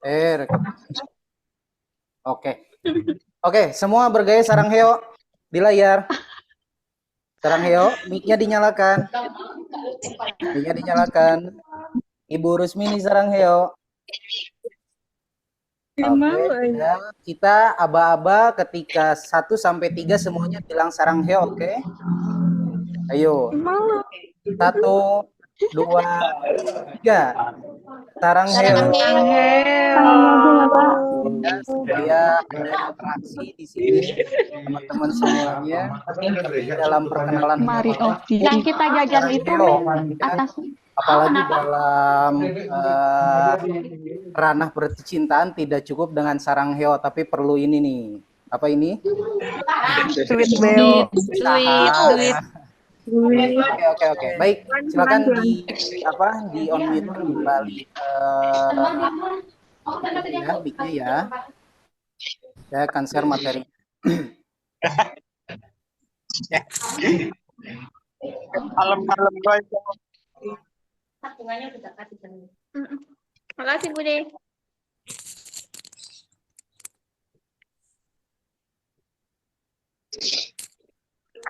Rekam. Oke. Oke, semua bergaya sarang heo di layar. Sarang heo, mic-nya dinyalakan. Mic-nya dinyalakan. Ibu Rusmini sarang heo. Oke, ya. Kita aba-aba ketika 1 sampai 3 semuanya bilang sarang heo, oke? Ayo. 1, 2, 3. Sarang heo. Ya, supaya ada interaksi di sini teman-teman semuanya dalam perkenalan Mari yang kita jajan itu atas apalagi dalam ranah percintaan tidak cukup dengan sarang heo tapi perlu ini nih. Apa ini? Sweet Beo. Oke. Baik, silakan di on mute kembali ya, mic-nya ya. Saya akan share materi. Malam-malam guys. Bunganya udah dekat di sini. Makasih Bude.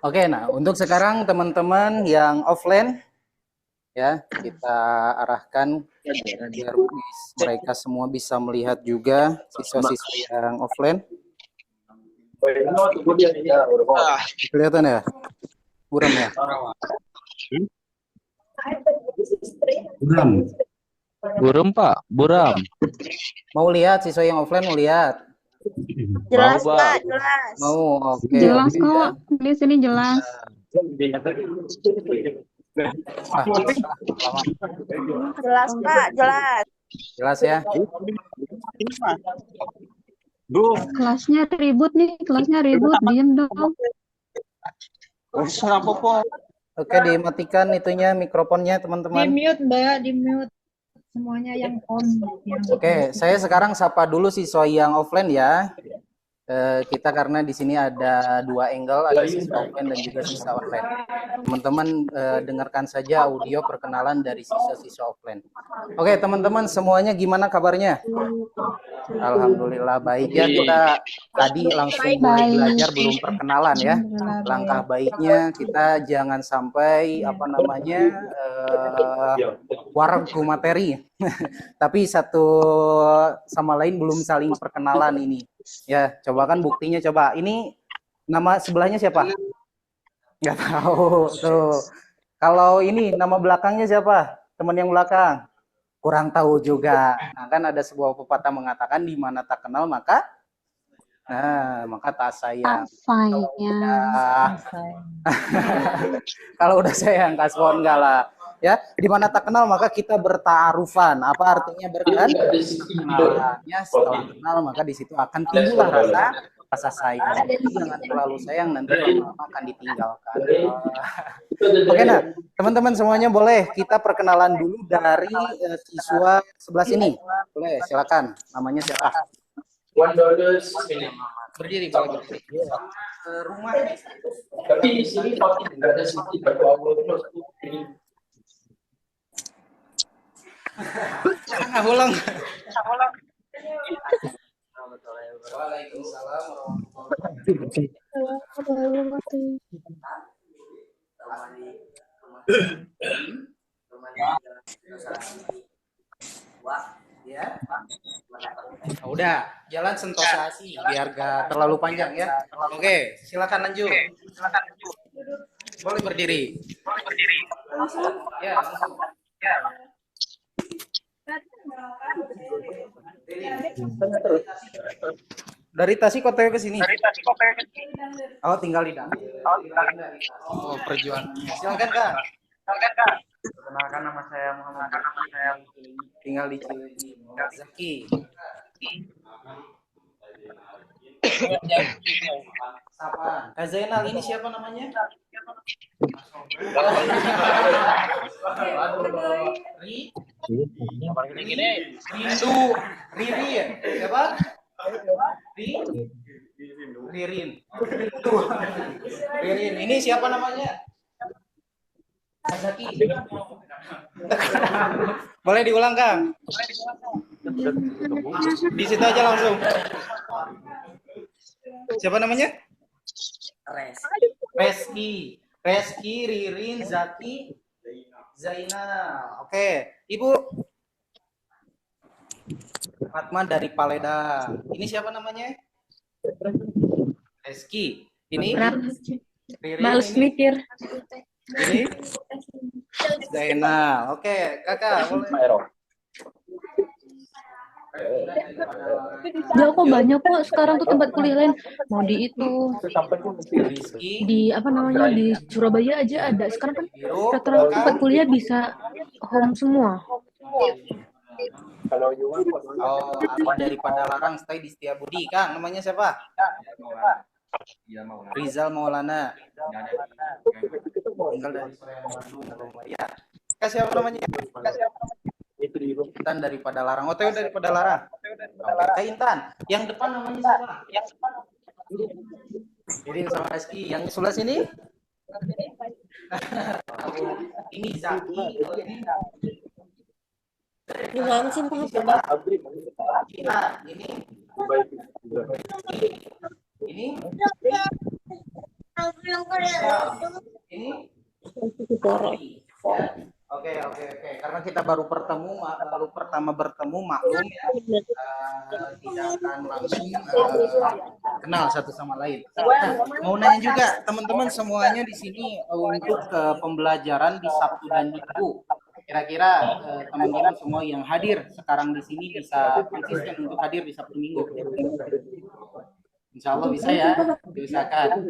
Oke, nah untuk sekarang teman-teman yang offline ya kita arahkan biar mereka semua bisa melihat juga siswa-siswa yang offline. Kelihatan ya? Buram ya? Buram Pak, buram. Mau lihat siswa yang offline mau lihat? Jelas Pak, jelas. Mau, oke. Jelas kok, di sini jelas. Jelas Pak, jelas. Jelas ya? Kelasnya ribut nih, kelasnya ribut, diem dong. Oke, dimatikan itunya mikrofonnya teman-teman. Di mute Mbak, di mute semuanya yang on. Oke, saya sekarang sapa dulu siswa yang offline ya. Kita karena di sini ada 2 angle, ada siswa offline dan juga siswa online. Teman-teman dengarkan saja audio perkenalan dari siswa offline. Oke, teman-teman semuanya gimana kabarnya? Alhamdulillah baik ya. Kita tadi langsung mulai belajar belum perkenalan ya. Langkah baiknya kita jangan sampai wargu materi, tapi satu sama lain belum saling perkenalan ini. Ya, coba kan buktinya coba. Ini nama sebelahnya siapa? Nggak tahu. Tuh. Kalau ini nama belakangnya siapa? Teman yang belakang? Kurang tahu juga. Nah, kan ada sebuah pepatah mengatakan di mana tak kenal maka tak sayang. Kalau udah sayang kasbon enggak lah. Ya, di mana tak kenal maka kita bertaarufan. Apa artinya berkenalan? Ya, setelah kenal maka di situ akan timbul rasa sayang. Jangan terlalu sayang nanti lama-lama akan ditinggalkan. Oke, nah teman-teman semuanya boleh kita perkenalan dulu dari siswa sebelah sini. Boleh, silakan. Namanya siapa? Berdiri kalau berdiri. Rumah. Tapi di sini tidak ada sedikit berkumpul. Jangan ulang. Waalaikumsalam udah, jalan sentosasi biar gak terlalu panjang ya. Oke, silakan lanjut. Boleh berdiri. Ya, langsung. Ya. Dari Tasikmalaya ke sini. Oh, tinggal di dalam. Oh, perjuangan. Silakan Kak. Perkenalkan nama saya Muhammad. Tinggal di Cileunyi. Zaki. Siapa? Kak Zainal, ini siapa namanya? Riri ya? Siapa? Ririn. Ini siapa namanya? Zaki. Boleh diulang Kang? Di situ aja langsung. Siapa namanya? Reski, Ririn, Zaki, Zainal. Oke, Ibu Fatma dari Paleda. Ini siapa namanya? Reski. Ini Ririn. Males Ini mikir. Zainal. Oke, Kakak boleh. Dia kok banyak kok sekarang tuh tempat kuliah lain. Mau di itu, Rizky, di apa namanya, di Surabaya aja ada. Sekarang kan Biru, rata-rata tempat kuliah bisa home semua. oh, Ali daripada Larang, stay di Setiabudi. Kang, namanya siapa? Rizal Maulana. Tinggal dari Bandung. Ya. Kak, siapa namanya? Intan daripada Larang. OTW daripada Larang. Kak Intan. Yang depan namanya siapa? Irin sama Rizky. Yang sebelah sini? Ini Zaki. Gimana sih Pak? Kita ini Oke. Karena kita baru pertama bertemu, maklum ya, tidak akan langsung kenal satu sama lain. Nah, mau nanya juga teman-teman semuanya di sini untuk pembelajaran di Sabtu dan Minggu. Kira-kira teman-teman semua yang hadir sekarang di sini bisa konsisten untuk hadir di Sabtu Minggu. Insya Allah bisa ya, diusahakan.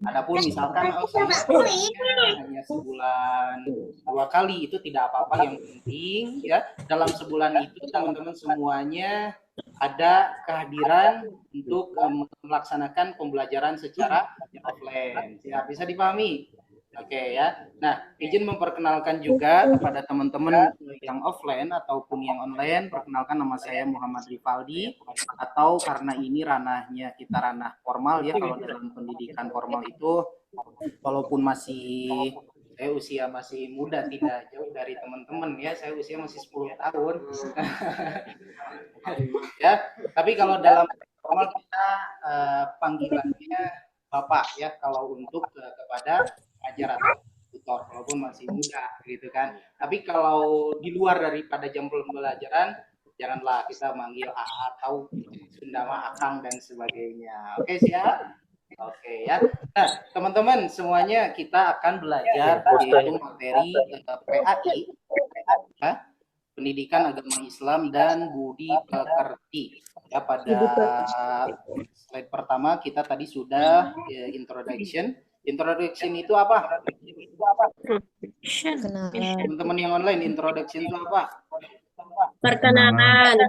Adapun misalkan hanya sebulan 2 kali itu tidak apa-apa, yang penting ya dalam sebulan itu teman-teman semuanya ada kehadiran untuk melaksanakan pembelajaran secara offline. Ya, bisa dipahami? Oke ya. Nah, izin memperkenalkan juga kepada teman-teman yang offline ataupun yang online. Perkenalkan, nama saya Muhammad Rivaldi. Atau karena ini ranahnya kita ranah formal ya, kalau dalam pendidikan formal itu, walaupun masih saya usia masih muda, tidak jauh dari teman-teman ya, saya usia masih 10 tahun. Ya, tapi kalau dalam formal kita panggilannya Bapak ya, kalau untuk kepada ajar atau tutor walaupun masih muda gitu kan. Tapi kalau di luar daripada jam pembelajaran, janganlah kita manggil atau Sunda mah Akang dan sebagainya. Oke, siap? Oke ya. Nah, teman-teman semuanya kita akan belajar yaitu materi PAI ya, Pendidikan Agama Islam dan Budi Pekerti. Ya, pada slide pertama kita tadi sudah introduction. Introduction itu apa? Teman-teman yang online, introduction itu apa? Perkenalan.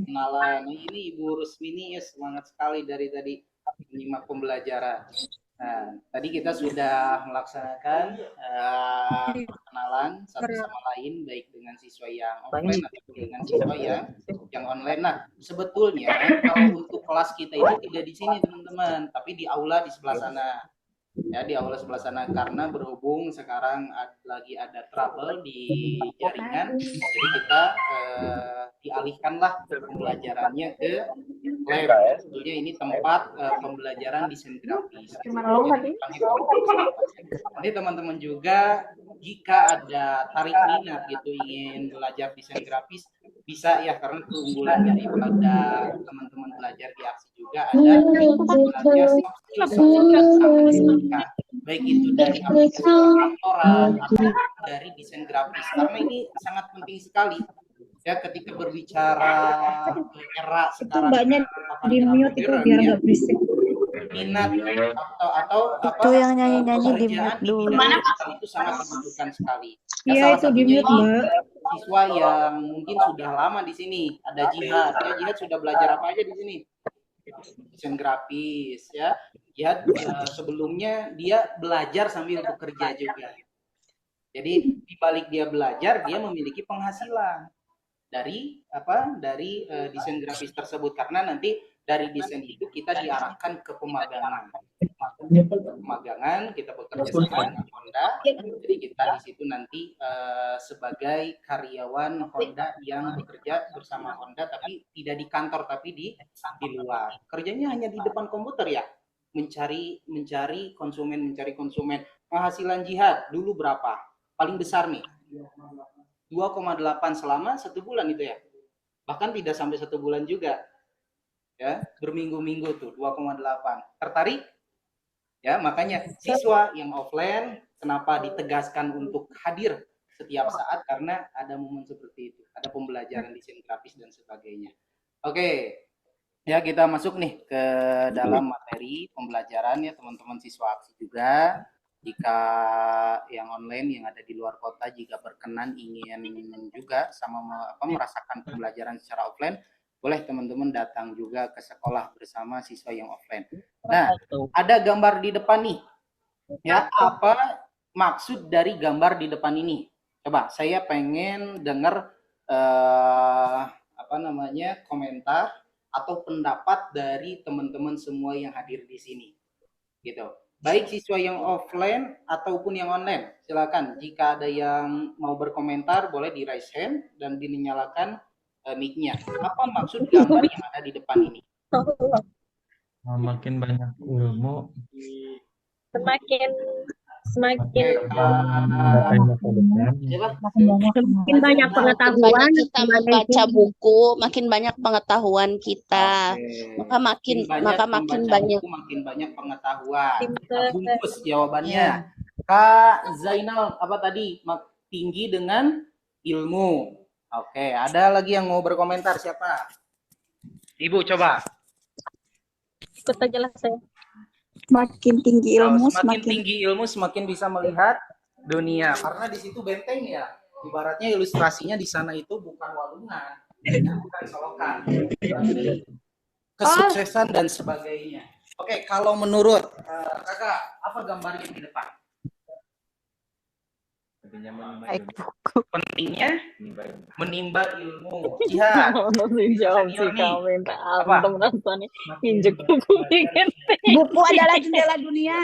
Kenalan. Ini Ibu Rusmini ya, semangat sekali dari tadi menyimak pembelajaran. Nah, tadi kita sudah melaksanakan perkenalan satu sama lain, baik dengan siswa yang offline atau dengan siswa yang online. Nah, sebetulnya kalau untuk kelas kita itu tidak di sini teman-teman, tapi di aula di sebelah sana. Ya, di aula sebelah sana, karena berhubung sekarang lagi ada trouble di jaringan, jadi kita dialihkanlah pembelajarannya ke lab. Sebetulnya ini tempat pembelajaran desain grafis. Nanti teman-teman juga jika ada tarik minat gitu ingin belajar desain grafis, bisa ya, karena keunggulan daripada teman-teman belajar di Aksi juga ada sebenarnya baik itu dari aplikasi kantoran atau dari desain grafis, karena ini sangat penting sekali ya ketika berbicara era sekarang. Mbaknya di mute itu biar nggak berisik. Minat atau Itu yang nyanyi-nyanyi di mute dulu. Itu sangat dibutuhkan sekali. Iya, itu di mute, Mbak. Siswa yang mungkin sudah lama di sini, ada Jihad. Ya, Jihad sudah belajar apa aja di sini? Desain grafis ya. Jihad sebelumnya dia belajar sambil bekerja juga. Jadi di balik dia belajar, dia memiliki penghasilan dari desain grafis tersebut, karena nanti dari desain itu kita diarahkan ke pemagangan. magangan, kita bekerja sama dengan Honda. Jadi kita di situ nanti sebagai karyawan Honda yang bekerja bersama Honda, tapi tidak di kantor, tapi di luar. Kerjanya hanya di depan komputer ya, mencari konsumen. Penghasilan jihad dulu berapa? Paling besar nih, 2,8 selama 1 bulan itu ya. Bahkan tidak sampai 1 bulan juga. Ya, berminggu-minggu tuh 2,8. Tertarik? Ya, makanya siswa yang offline kenapa ditegaskan untuk hadir setiap saat, karena ada momen seperti itu, ada pembelajaran desain grafis dan sebagainya. Oke. Ya, kita masuk nih ke dalam materi pembelajaran ya teman-teman siswa aksi juga. Jika yang online yang ada di luar kota jika berkenan ingin juga sama merasakan pembelajaran secara offline, boleh teman-teman datang juga ke sekolah bersama siswa yang offline. Nah, ada gambar di depan nih. Ya, apa maksud dari gambar di depan ini? Coba saya pengen dengar komentar atau pendapat dari teman-teman semua yang hadir di sini. Gitu. Baik siswa yang offline ataupun yang online. Silakan jika ada yang mau berkomentar boleh di raise hand dan dinyalakan mic-nya. Apa maksud gambar yang ada di depan ini? Makin banyak ilmu, Semakin Makin banyak pengetahuan kita membaca buku, makin banyak pengetahuan kita. Makin banyak pengetahuan. Kita bungkus jawabannya. Kak Zainal apa tadi? Tinggi dengan ilmu. Oke, ada lagi yang mau berkomentar siapa? Ibu coba. ikut aja lah saya. Semakin tinggi ilmu, semakin tinggi ilmu semakin bisa melihat dunia. Karena di situ benteng ya. Ibaratnya ilustrasinya di sana itu bukan walungan, bukan solokan, tapi kesuksesan dan sebagainya. Oke, kalau menurut kakak apa gambarnya di depan? Pentingnya menimba ilmu. Jihad. buku adalah jendela dunia.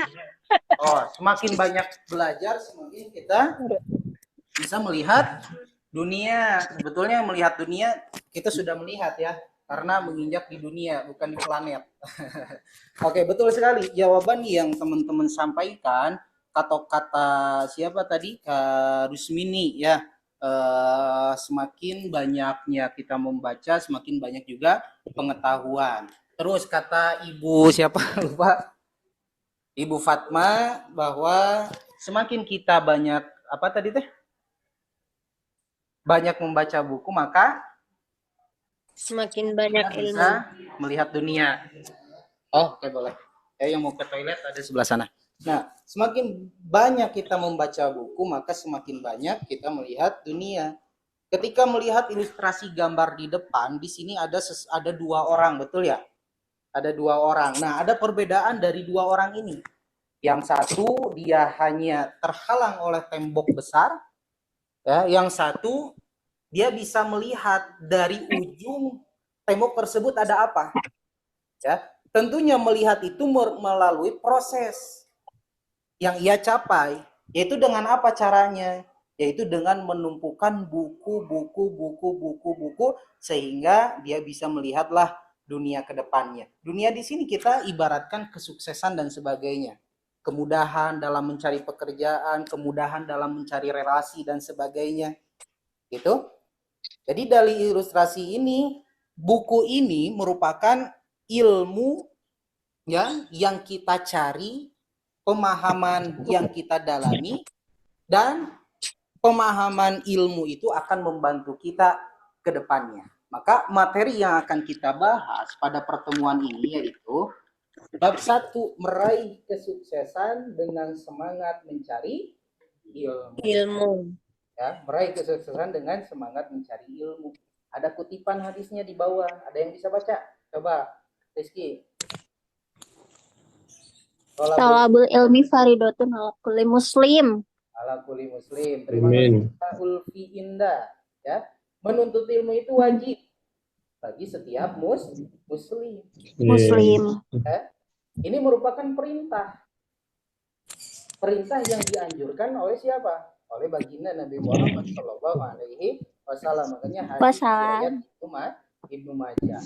Oh, semakin banyak belajar, semakin kita bisa melihat dunia. Sebetulnya melihat dunia kita sudah melihat ya, karena menginjak di dunia bukan di planet. Oke, betul sekali. Jawaban yang teman-teman sampaikan atau kata siapa tadi, Rusmini ya, semakin banyaknya kita membaca semakin banyak juga pengetahuan. Terus kata ibu siapa lupa, Ibu Fatma, bahwa semakin kita banyak apa tadi teh, banyak membaca buku maka Semakin banyak kita ilmu. bisa melihat dunia. Oh, oke, boleh. Ya, yang mau ke toilet ada sebelah sana. Nah, semakin banyak kita membaca buku, maka semakin banyak kita melihat dunia. Ketika melihat ilustrasi gambar di depan, di sini ada 2 orang, betul ya? Ada 2 orang. Nah, ada perbedaan dari 2 orang ini. Yang satu dia hanya terhalang oleh tembok besar, ya. Yang satu dia bisa melihat dari ujung tembok tersebut ada apa. Ya, tentunya melihat itu melalui proses yang ia capai, yaitu dengan apa caranya? Yaitu dengan menumpukan buku sehingga dia bisa melihatlah dunia ke depannya. Dunia di sini kita ibaratkan kesuksesan dan sebagainya. Kemudahan dalam mencari pekerjaan, kemudahan dalam mencari relasi dan sebagainya. Gitu. Jadi dari ilustrasi ini, buku ini merupakan ilmu ya yang kita cari, pemahaman yang kita dalami, dan pemahaman ilmu itu akan membantu kita ke depannya. Maka materi yang akan kita bahas pada pertemuan ini yaitu bab 1, meraih kesuksesan dengan semangat mencari ilmu. Ya, meraih kesuksesan dengan semangat mencari ilmu. Ada kutipan hadisnya di bawah. Ada yang bisa baca? Coba, Rizky. Talabul ilmi faridotun ala kulli muslim. Ala kulli muslim. Terima kasih Ulfi Indah. Ya, menuntut ilmu itu wajib bagi setiap muslim. Muslim. Ya. Ini merupakan perintah Perintah yang dianjurkan oleh siapa? Oleh baginda Nabi Muhammad Shallallahu Alaihi Wasallam. Makanya hadis riwayat Ibnu Majah.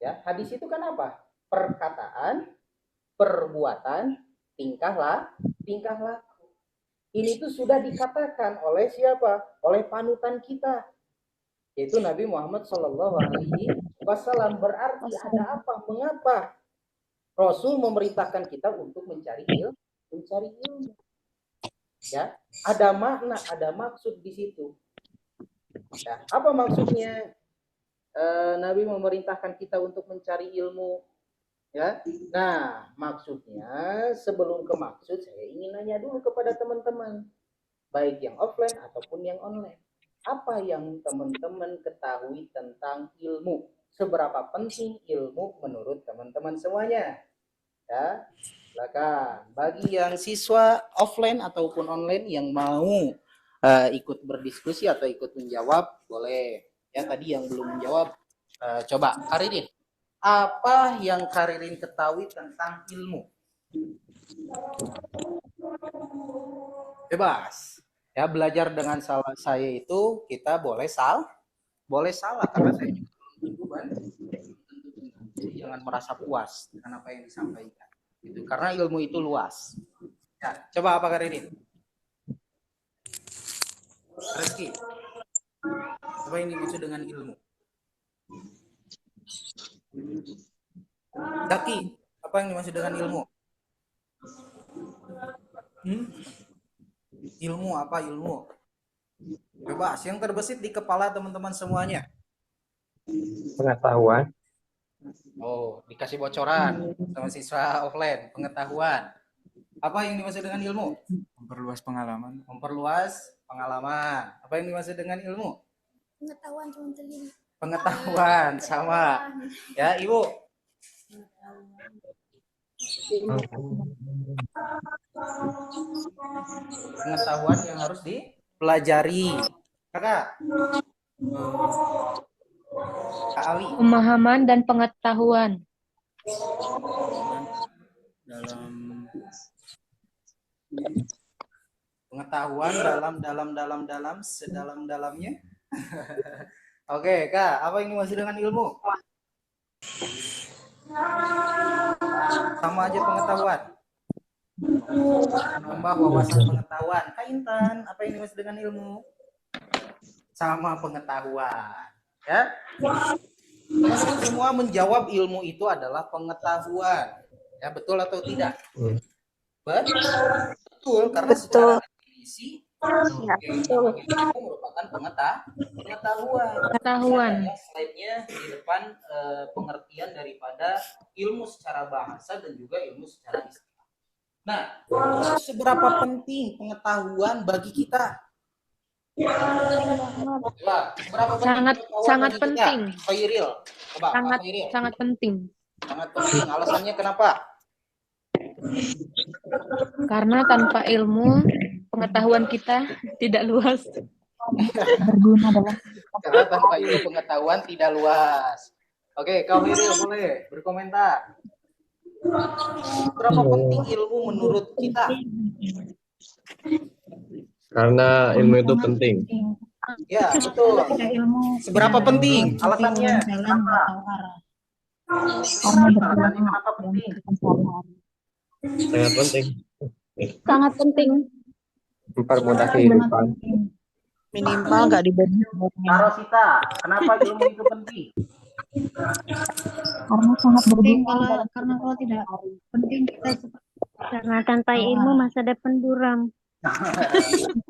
Ya, hadis itu kan apa? Perkataan, perbuatan, tingkah laku. Ini tuh sudah dikatakan oleh siapa? Oleh panutan kita, yaitu Nabi Muhammad Shallallahu Alaihi Wasallam. Berarti ada apa? Mengapa Rasul memerintahkan kita untuk mencari ilmu? Ya, ada makna, ada maksud di situ. Ya, apa maksudnya Nabi memerintahkan kita untuk mencari ilmu? Ya, nah maksudnya sebelum ke maksud saya ingin nanya dulu kepada teman-teman, baik yang offline ataupun yang online. Apa yang teman-teman ketahui tentang ilmu? Seberapa penting ilmu menurut teman-teman semuanya? Ya, silakan. Bagi yang siswa offline ataupun online yang mau ikut berdiskusi atau ikut menjawab, boleh. Ya, tadi yang belum menjawab, coba Karirin. Apa yang Karirin ketahui tentang ilmu? Bebas. Ya, belajar dengan saya itu kita boleh salah karena saya juga belum tentu kan. Jadi jangan merasa puas dengan apa yang disampaikan. Gitu. Karena ilmu itu luas. Ya, coba apa Karirin? Reski. Apa yang dimaksud dengan ilmu? Daki, apa yang dimaksud dengan ilmu? Ilmu apa ilmu? Bebas, yang terbesit di kepala teman-teman semuanya. Pengetahuan. Oh, dikasih bocoran sama siswa offline, pengetahuan. Apa yang dimaksud dengan ilmu? Memperluas pengalaman. Memperluas pengalaman. Apa yang dimaksud dengan ilmu? Pengetahuan cuma telinga. Pengetahuan, sama. Ya, Ibu. Pengetahuan yang harus dipelajari. Kakak. Kak Ali. Pemahaman dan pengetahuan. Dalam Pengetahuan dalam sedalam-dalamnya. Oke, Kak, apa yang dimaksud dengan ilmu? Sama aja pengetahuan. Menambah wawasan pengetahuan. Kak Intan, apa yang dimaksud dengan ilmu? Sama pengetahuan. Ya. Teman-teman semua menjawab ilmu itu adalah pengetahuan. Ya, betul atau tidak? Betul, karena secara definisi ilmu merupakan pengetahuan. Slide-nya di depan pengertian daripada ilmu secara bahasa dan juga ilmu secara istilah. Nah, seberapa penting pengetahuan bagi kita? Sangat penting. Khairil, coba Sangat penting. Sangat penting. Alasannya kenapa? Karena tanpa ilmu, pengetahuan kita tidak luas. Karena tanpa ilmu pengetahuan tidak luas. Oke, Kak Khairil boleh berkomentar. Berapa penting ilmu menurut kita? Karena ilmu itu penting. Ya, betul. Seberapa penting? Alasannya kenapa? Alasannya kenapa penting? Sangat penting. Sangat penting. Mempermudah kehidupan. Minimal nggak dibanding. Narosita, kenapa ilmu itu penting? Karena sangat berguna. Karena kalau tidak penting kita Karena tanpa ilmu masa depan buram.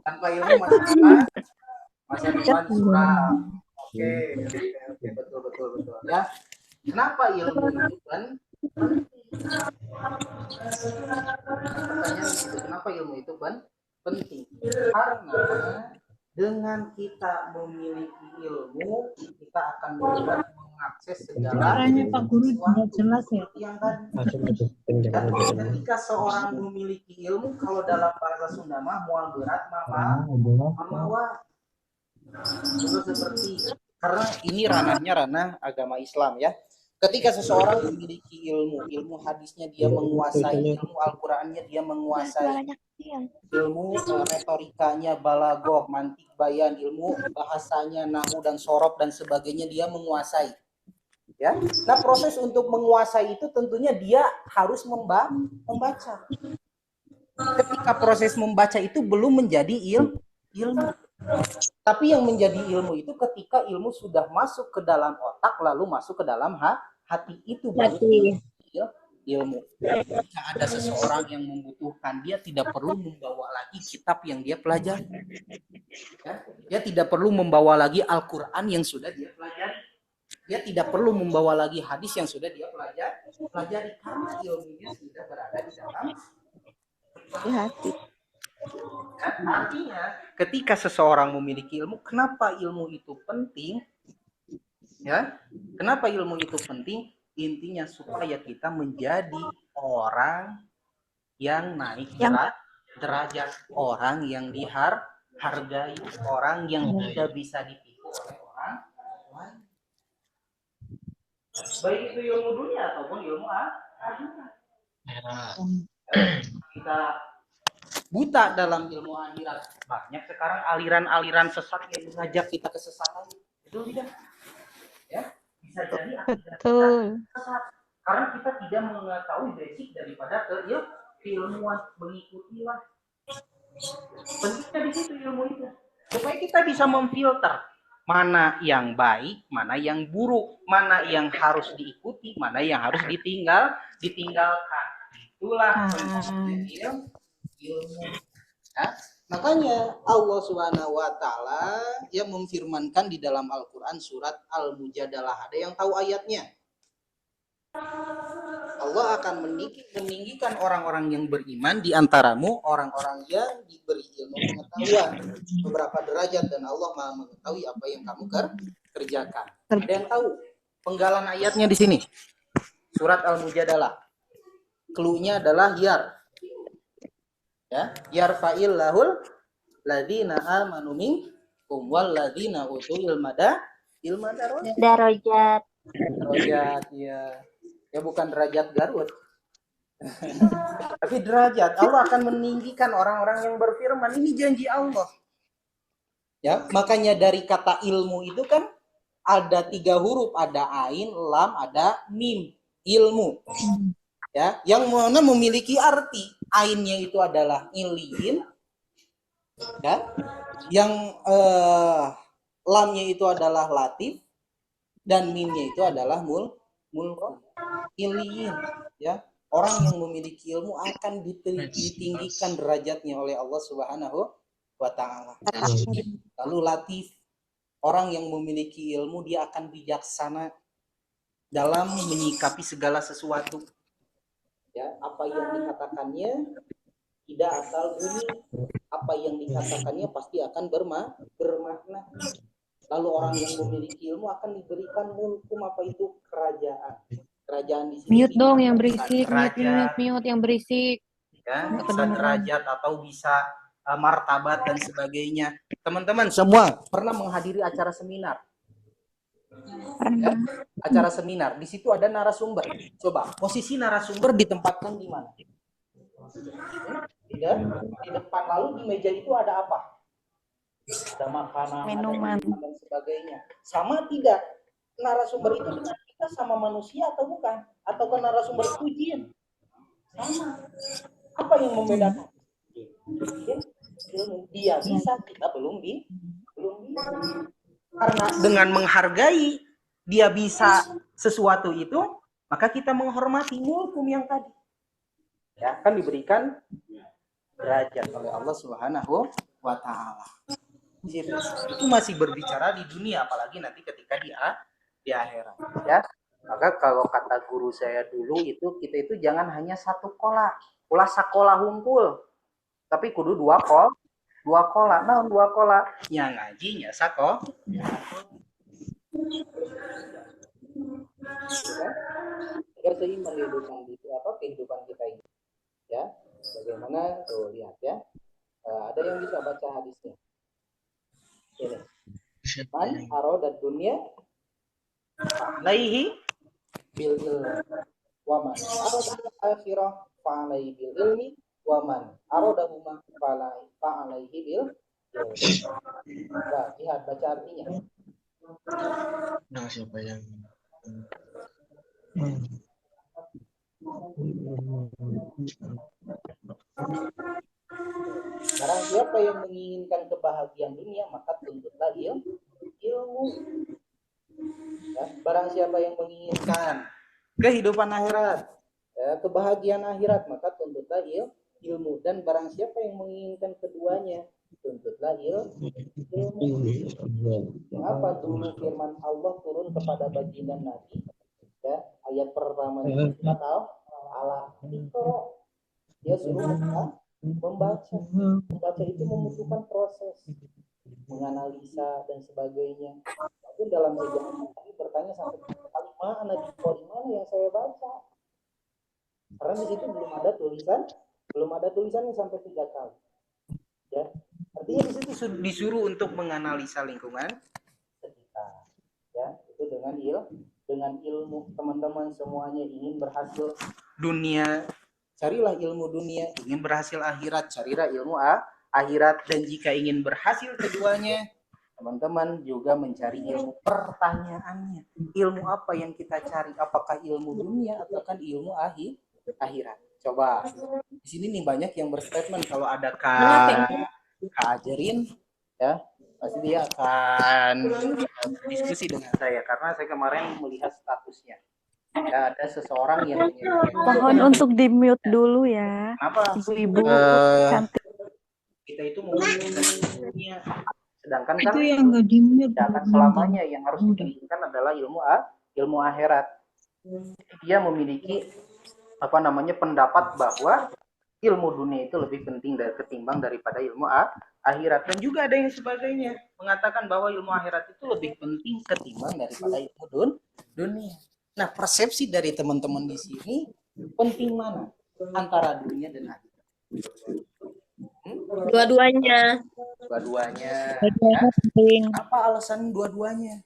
Tanpa ilmu masa depan suram. Oke, betul ya. Kenapa ilmu itu penting? Pertanyaan itu, kenapa ilmu itu penting? Karena dengan kita memiliki ilmu, kita akan mudah mengakses segala caranya Pak Guru sudah jelas ya. Yang dan ketika seorang memiliki ilmu, kalau dalam bahasa Sunda mah mual berat mamawa. Itu seperti karena ini ranahnya ranah agama Islam ya. Ketika seseorang memiliki ilmu hadisnya dia menguasai, ilmu Al-Qur'annya dia menguasai, ilmu retorikanya, balaghah, mantik bayan, ilmu bahasanya, nahwu dan sorof dan sebagainya dia menguasai. Ya. Nah, proses untuk menguasai itu tentunya dia harus membaca. Ketika proses membaca itu belum menjadi ilmu. Tapi yang menjadi ilmu itu ketika ilmu sudah masuk ke dalam otak lalu masuk ke dalam hati, itu baru ilmu. Jika ada seseorang yang membutuhkan, dia tidak perlu membawa lagi kitab yang dia pelajari. Ya, dia tidak perlu membawa lagi Al-Quran yang sudah dia pelajari. Dia tidak perlu membawa lagi hadis yang sudah dia pelajari karena ilmunya sudah berada di dalam hati. Ya, artinya ketika seseorang memiliki ilmu, kenapa ilmu itu penting? Ya, kenapa ilmu itu penting? Intinya supaya kita menjadi orang yang naik derajat, orang yang dihargai, orang yang tidak bisa ditipu oleh orang lain. Baik itu ilmu dunia ataupun ilmu akhirat. Kita buta dalam ilmu akhirat. Banyak sekarang aliran-aliran sesat yang mengajak kita ke kesesatan. Itu tidak. Ya, bisa jadi Betul. sesat. Karena kita tidak mengetahui basic daripada keilmuan, mengikutilah. Pentingnya di situ ilmu itu. Supaya kita bisa memfilter mana yang baik, mana yang buruk, mana yang harus diikuti, mana yang harus ditinggalkan. Itulah pentingnya ilmu. Ya, makanya Allah Subhanahu wa taala yang memfirmankan di dalam Al-Qur'an surat Al-Mujadalah. Ada yang tahu ayatnya? Allah akan meninggikan orang-orang yang beriman di antaramu, orang-orang yang diberi ilmu pengetahuan beberapa derajat, dan Allah Maha mengetahui apa yang kamu kerjakan. Ada yang tahu penggalan ayatnya di sini? Surat Al-Mujadalah. Cluenya adalah yarfa'il lahul ladzina amanu minkum wal ladzina utul ilma darajat. Ya bukan derajat Garut. Tapi derajat. Allah akan meninggikan orang-orang yang berfirman. Ini janji Allah. Ya, makanya dari kata ilmu itu kan ada 3 huruf, ada ain, lam, ada mim. Ilmu. Ya, yang mana memiliki arti. Ainnya itu adalah ilin. Ya. Yang lamnya itu adalah latif dan mimnya itu adalah mulku. Iliin, ya, orang yang memiliki ilmu akan ditinggikan derajatnya oleh Allah Subhanahu wa taala. Lalu latif, orang yang memiliki ilmu dia akan bijaksana dalam menyikapi segala sesuatu. Ya, apa yang dikatakannya tidak asal bunyi, apa yang dikatakannya pasti akan bermakna. Lalu orang yang memiliki ilmu akan diberikan mulkum, apa itu kerajaan. Kerajaan di sini. Mute dong yang berisik, mute yang berisik. Ya, bisa derajat atau bisa martabat dan sebagainya. Teman-teman semua pernah menghadiri acara seminar? Ya, acara seminar. Di situ ada narasumber. Coba posisi narasumber ditempatkan di mana? Di depan. Lalu di meja itu ada apa? Ada makanan, minuman, ada dan sebagainya. Sama tidak narasumber itu dengan kita sama manusia atau bukan? Atau kan narasumber itu jin? Sama. Apa yang membedakan? Ilmu. Dia bisa, kita belum bisa. Karena dengan menghargai dia bisa sesuatu itu, maka kita menghormati mulkum yang tadi. Ya, kan diberikan derajat oleh Allah Subhanahu wa taala. Itu masih berbicara di dunia, apalagi nanti ketika di akhirat, ya. Maka kalau kata guru saya dulu itu, kita itu jangan hanya satu kola, ulah sakola hungkul, tapi kudu dua kola. Nah, 2 kola yang ngajinya sako. Agar seimbang kehidupan kita ini, ya. Bagaimana tuh, lihat ya. Ada yang bisa baca hadisnya? Ini. Man arodat dunia alaihi bil ilmi wa man arada akhirah fa alaihi bil ilmi wa man aradahuma fa alaihi bil ilmi. Nah, lihat baca artinya. Nah, siapa yang Barang siapa yang menginginkan kebahagiaan dunia, maka tuntutlah ilmu. Ya, barang siapa yang menginginkan kehidupan akhirat, ya, kebahagiaan akhirat, maka tuntutlah ilmu. Dan barang siapa yang menginginkan keduanya, tuntutlah ilmu. Mengapa dulu firman Allah turun kepada baginda Nabi? Ya, ayat pertamanya surat Al-Iqra. Dia suruh membaca. Membaca itu membutuhkan proses, menganalisa dan sebagainya. Tapi dalam sejarah Nabi bertanya sampai kali mana yang saya baca? Karena di situ belum ada tulisannya sampai 3 kali. Ya, artinya di situ disuruh untuk menganalisa lingkungan sekitar. Ya, itu dengan ilmu. Teman-teman semuanya ingin berhasil dunia, carilah ilmu dunia. Ingin berhasil akhirat, carilah ilmu akhirat. Dan jika ingin berhasil keduanya, teman-teman juga mencari ilmu. Pertanyaannya, ilmu apa yang kita cari? Apakah ilmu dunia ataukah ilmu akhirat? Coba. Di sini nih banyak yang berstatement kalau ada Kak Ajarin, ya pasti dia akan diskusi dengan saya karena saya kemarin melihat statusnya. Ya, ada seseorang yang mohon untuk di mute dulu ya. Kenapa? Ibu-ibu cantik. Kita itu dunia, sedangkan Itu kan yang nggak di mute. tidak selamanya yang harus diinginkan adalah ilmu akhirat. Dia memiliki pendapat bahwa ilmu dunia itu lebih penting ketimbang daripada ilmu akhirat. Dan juga ada yang sebagainya mengatakan bahwa ilmu akhirat itu lebih penting ketimbang daripada ilmu dunia. Nah, persepsi dari teman-teman di sini penting mana antara dunia dan akhirat? Dua-duanya. Dua-duanya. penting. Apa alasan dua-duanya?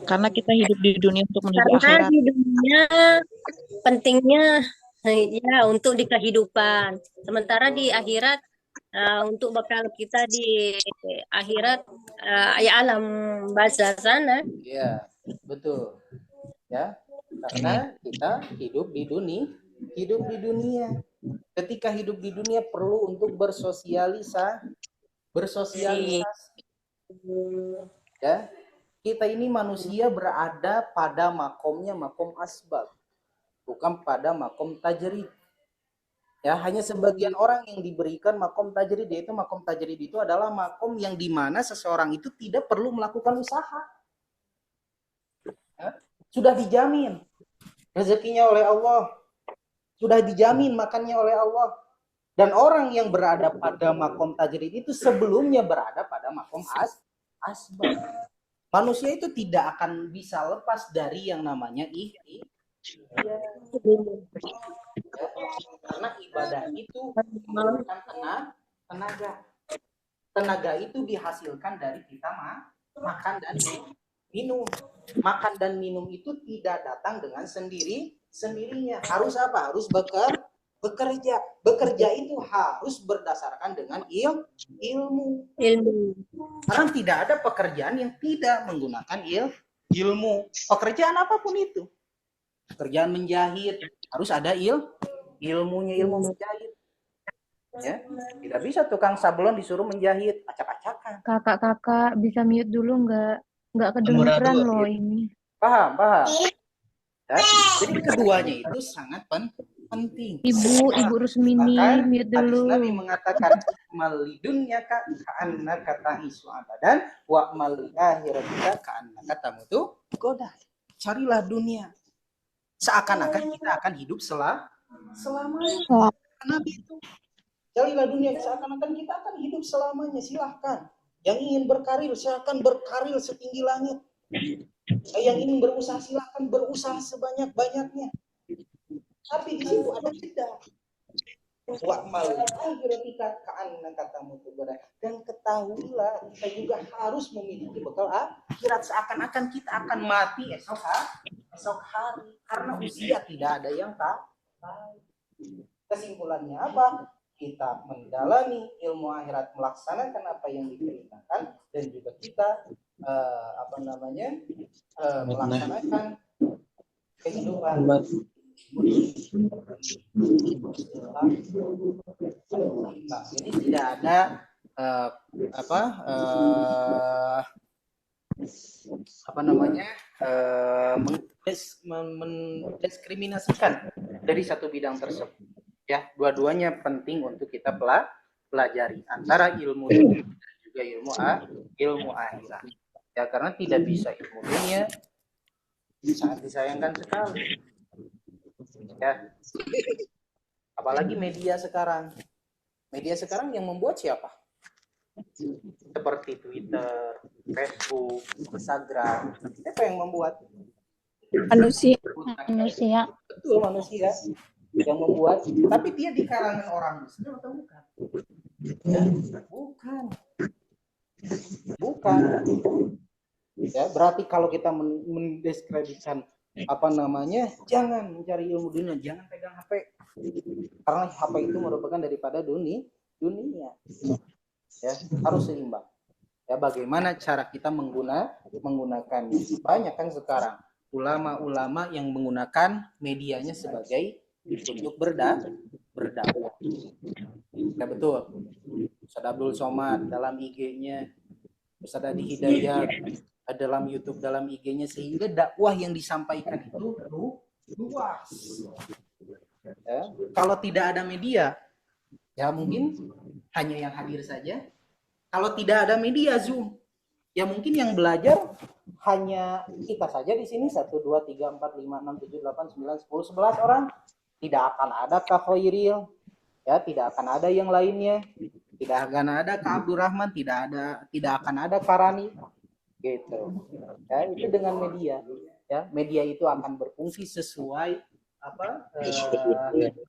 Karena kita hidup di dunia untuk menuju Karena akhirat. di dunia pentingnya ya untuk di kehidupan. Sementara di akhirat untuk bekal kita di akhirat ya alam barzah sana. Iya, betul. Ya, karena kita hidup di dunia. Ketika hidup di dunia perlu untuk bersosialisasi. Ya, kita ini manusia berada pada makomnya makom asbab, bukan pada makom tajrid. Ya, hanya sebagian orang yang diberikan makom tajrid, yaitu makom tajrid itu adalah makom yang dimana seseorang itu tidak perlu melakukan usaha. Ya, sudah dijamin rezekinya oleh Allah, sudah dijamin makannya oleh Allah. Dan orang yang berada pada makom tajrid itu sebelumnya berada pada makom asbab. Manusia itu tidak akan bisa lepas dari yang namanya karena ibadah itu memerlukan tenaga. Tenaga itu dihasilkan dari kita makan dan minum. Makan dan minum itu tidak datang dengan sendirinya. Harus apa? Harus bekerja. Bekerja itu harus berdasarkan dengan ilmu. Karena tidak ada pekerjaan yang tidak menggunakan ilmu. Pekerjaan apapun itu. Pekerjaan menjahit harus ada ilmunya, ilmu menjahit. Ya, tidak bisa tukang sablon disuruh menjahit acak-acakan. Kakak-kakak bisa mute dulu nggak kedengeran loh ini. Paham. Ya, jadi keduanya itu sangat penting. Ibu Rusmini mute dulu. Nabi mengatakan malidunya ka'anna kata isu abadan wa mal akhiratika ka'anna kata mutu goda. Carilah dunia seakan-akan kita akan hidup selamanya. Nabi itu carilah dunia seakan-akan kita akan hidup selamanya. Silahkan. Yang ingin berkarir silahkan berkarir setinggi langit. Yang ingin berusaha silahkan berusaha sebanyak-banyaknya. Tapi di situ ada jeda. wa'mal akhiratika ka'anna katamu tubada. Dan ketahuilah kita juga harus memiliki bekal akhirat, seakan-akan kita akan mati esok hari karena usia tidak ada yang tahu. Kesimpulannya apa? Kita mendalami ilmu akhirat, melaksanakan apa yang diperintahkan, dan juga kita melaksanakan kehidupan. Nah, jadi tidak ada mendiskriminasikan dari satu bidang tersebut. Ya, dua-duanya penting untuk kita pelajari antara ilmu dunia dan juga ilmu akhirat. Ya, karena tidak bisa ilmu dunia sangat disayangkan sekali. Ya. Apalagi media sekarang. Media sekarang yang membuat siapa? Seperti Twitter, Facebook, Instagram. Siapa yang membuat? Manusia. Betul, manusia yang membuat. Tapi dia di kalangan orang Muslim atau bukan? Ya, bukan. Ya, berarti kalau kita mendiskreditkan jangan mencari ilmu dunia, jangan pegang HP, karena HP itu merupakan daripada dunia. Ya, harus seimbang. Ya, bagaimana cara kita menggunakan? Banyak kan sekarang ulama-ulama yang menggunakan medianya sebagai untuk berdakwah. Ya, betul. Ustaz Abdul Somad dalam IG-nya, Ustaz Adi Hidayat dalam YouTube, dalam IG-nya, sehingga dakwah yang disampaikan itu luas. Ya, kalau tidak ada media, ya mungkin hanya yang hadir saja. Kalau tidak ada media Zoom, ya mungkin yang belajar hanya kita saja di sini, 1, 2, 3, 4, 5, 6, 7, 8, 9, 10, 11 orang. Tidak akan ada Kak Khairil, ya, tidak akan ada yang lainnya, tidak akan ada Kak Abdurrahman, tidak akan ada Karani. Gitu. Ya, itu dengan media. Ya, media itu akan berfungsi sesuai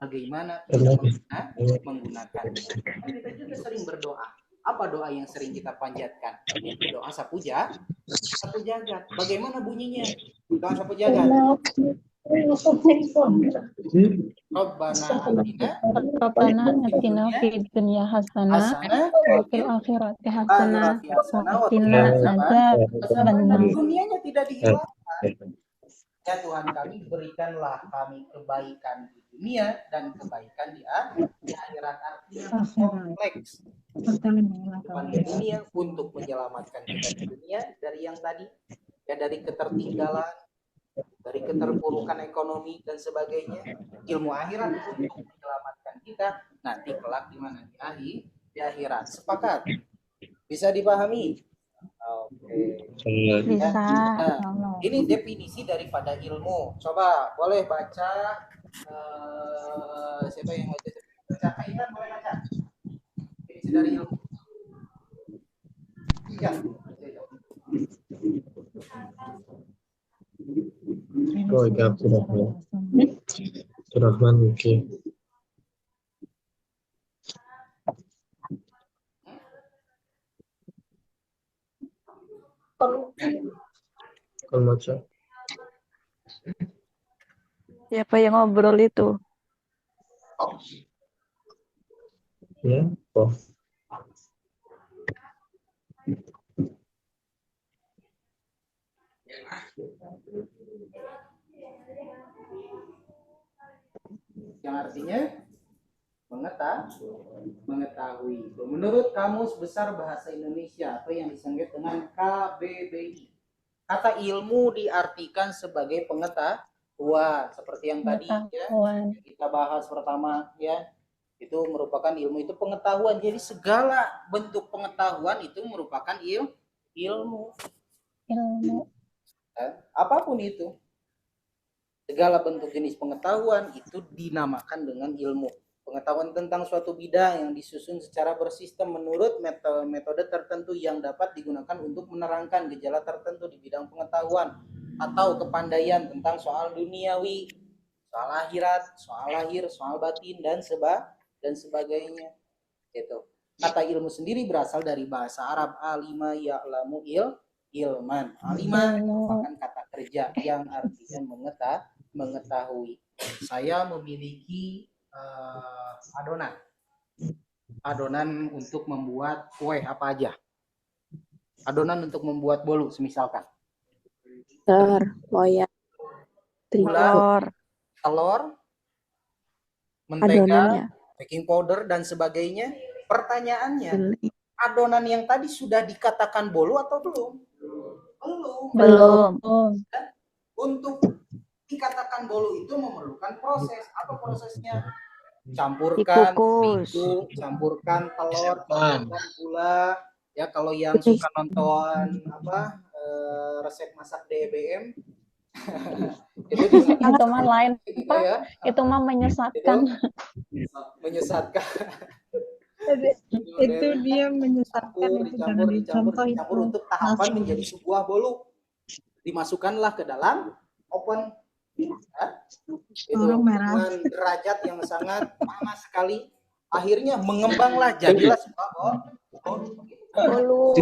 bagaimana kita menggunakannya. Kita juga sering berdoa. Apa doa yang sering kita panjatkan? Doa sapu jagat. Bagaimana bunyinya? Doa sapu jagat. Rabbana atina fid dunya hasanah wa fil akhirati hasanah wa qina adzabannar. Dunianya tidak dihilangkan. Ya Tuhan kami, berikanlah kami kebaikan di dunia dan kebaikan di akhirat. Artinya kompleks. Kebaikan di dunia untuk menyelamatkan kita di dunia dari yang tadi, ya, dari ketertinggalan, dari keterpurukan ekonomi dan sebagainya. Ilmu akhirat untuk menyelamatkan kita nanti kelak di mana? Di akhirat. Sepakat? Bisa dipahami? Oke. Bisa. Nah, ini definisi daripada ilmu. Coba boleh baca, siapa yang mau baca? Kaitan boleh baca. Definisi dari ilmu. Ya. Oh, ya, Abdurrahman, oke. Kalau baca. Siapa yang ngobrol itu? Ya, oh. Yang artinya mengetahui. Menurut Kamus Besar Bahasa Indonesia atau yang disingkat dengan KBBI, kata ilmu diartikan sebagai pengetahuan, seperti yang tadi ya kita bahas pertama, ya, itu merupakan ilmu, itu pengetahuan. Jadi segala bentuk pengetahuan itu merupakan ilmu. Apapun itu, segala bentuk jenis pengetahuan itu dinamakan dengan ilmu. Pengetahuan tentang suatu bidang yang disusun secara bersistem menurut metode tertentu yang dapat digunakan untuk menerangkan gejala tertentu di bidang pengetahuan atau kepandaian tentang soal duniawi, soal akhirat, soal lahir, soal batin, dan dan sebagainya. Gitu. Kata ilmu sendiri berasal dari bahasa Arab, alima ya'lamu ilman. Alima merupakan kata kerja yang artinya mengetahui. Saya memiliki adonan untuk membuat kue apa aja. Adonan untuk membuat bolu semisalkan. Loyak, telur, mentega, baking powder dan sebagainya. Pertanyaannya, adonan yang tadi sudah dikatakan bolu atau belum? Belum. Untuk dikatakan bolu itu memerlukan proses. Apa prosesnya? Campurkan terigu, campurkan telur, campurkan gula. Ya, kalau yang suka nonton resep masak DBM itu mah lain, Pak. Ya, itu mah menyesatkan. Menyesatkan. Itu dia menyesatkan, itu jangan dicontoh itu. Dicampur untuk tahapan menjadi sebuah bolu. Dimasukkanlah ke dalam oven. Ya. Itu dengan derajat yang sangat panas sekali. Akhirnya mengembanglah, jadilah sebuah bolu.